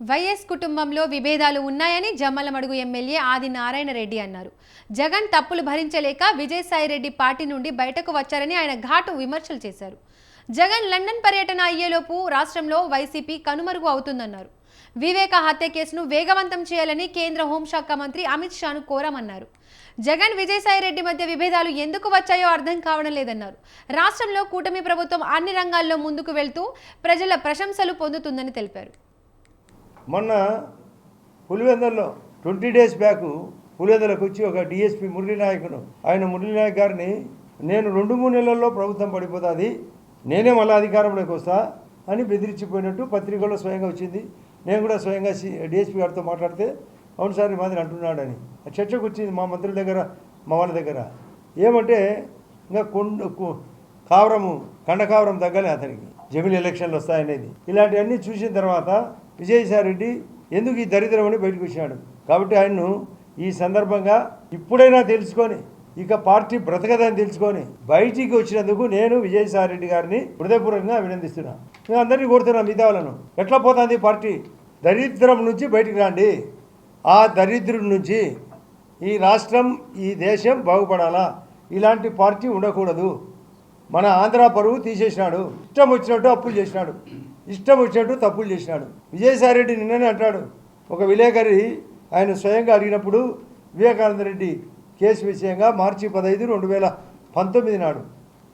YS కుటుంబంలో విభేదాలు ఉన్నాయని జమ్మలమడుగు ఎమ్మెల్యే ఆది నారాయణ రెడ్డి అన్నారు. జగన్ తప్పులు భరించలేక విజయసాయిరెడ్డి పార్టీ నుండి బయటకు వచ్చారని ఆయన ఘాటు విమర్శలు చేశారు. జగన్ లండన్ పర్యటన అయ్యేలోపు రాష్ట్రంలో వైసీపీ కనుమరుగు అవుతుందన్నారు. వివేక హత్య కేసును వేగవంతం చేయాలని కేంద్ర హోంశాఖ మంత్రి అమిత్ షాను కోరామన్నారు. జగన్ విజయసాయిరెడ్డి మధ్య విభేదాలు ఎందుకు వచ్చాయో అర్థం కావడం లేదన్నారు. రాష్ట్రంలో కూటమి ప్రభుత్వం అన్ని రంగాల్లో ముందుకు వెళ్తూ ప్రజల ప్రశంసలు పొందుతుందని తెలిపారు. మొన్న పులివెందుల్లో 20 డేస్ బ్యాక్ పులివెందులకు వచ్చి ఒక డిఎస్పీ మురళీనాయకుడు మురళీనాయక్ గారిని నేను 2-3 నెలల్లో ప్రభుత్వం పడిపోతుంది, నేనే మళ్ళీ అధికారంలోకి వస్తా అని బెదిరించిపోయినట్టు పత్రికల్లో స్వయంగా వచ్చింది. నేను కూడా స్వయంగా డిఎస్పీ గారితో మాట్లాడితే అవును సార్ ఈ మాదిరి అంటున్నాడని చర్చకు వచ్చింది మా మంత్రుల దగ్గర, మా వాళ్ళ దగ్గర. ఏమంటే ఇంకా కండకావరం తగ్గాలి అతనికి, జమిలి ఎలక్షన్లు వస్తాయనేది. ఇలాంటివన్నీ చూసిన తర్వాత విజయసాయిరెడ్డి ఎందుకు ఈ దరిద్రం అని బయటకు వచ్చినాడు. కాబట్టి ఆయన్ను ఈ సందర్భంగా ఇప్పుడైనా తెలుసుకొని ఇక పార్టీ బ్రతకదని తెలుసుకొని బయటికి వచ్చినందుకు నేను విజయసాయిరెడ్డి గారిని హృదయపూర్వకంగా అభినందిస్తున్నాను. నేను అందరినీ కోరుతున్నాను, మిగతా వాళ్ళను ఎట్లా పోతుంది పార్టీ, దరిద్రం నుంచి బయటికి రండి. ఆ దరిద్రం నుంచి ఈ రాష్ట్రం ఈ దేశం బాగుపడాలా, ఇలాంటి పార్టీ ఉండకూడదు. మన ఆంధ్ర పరువు తీసేసినాడు, ఇష్టం వచ్చినట్టు అప్పులు చేసినాడు, ఇష్టం వచ్చినట్టు తప్పులు చేసినాడు. విజయసాయిరెడ్డి నిన్ననే అంటాడు, ఒక విలేకరి ఆయన స్వయంగా అడిగినప్పుడు వివేకానంద రెడ్డి కేసు విషయంగా మార్చి 15, 2019 నాడు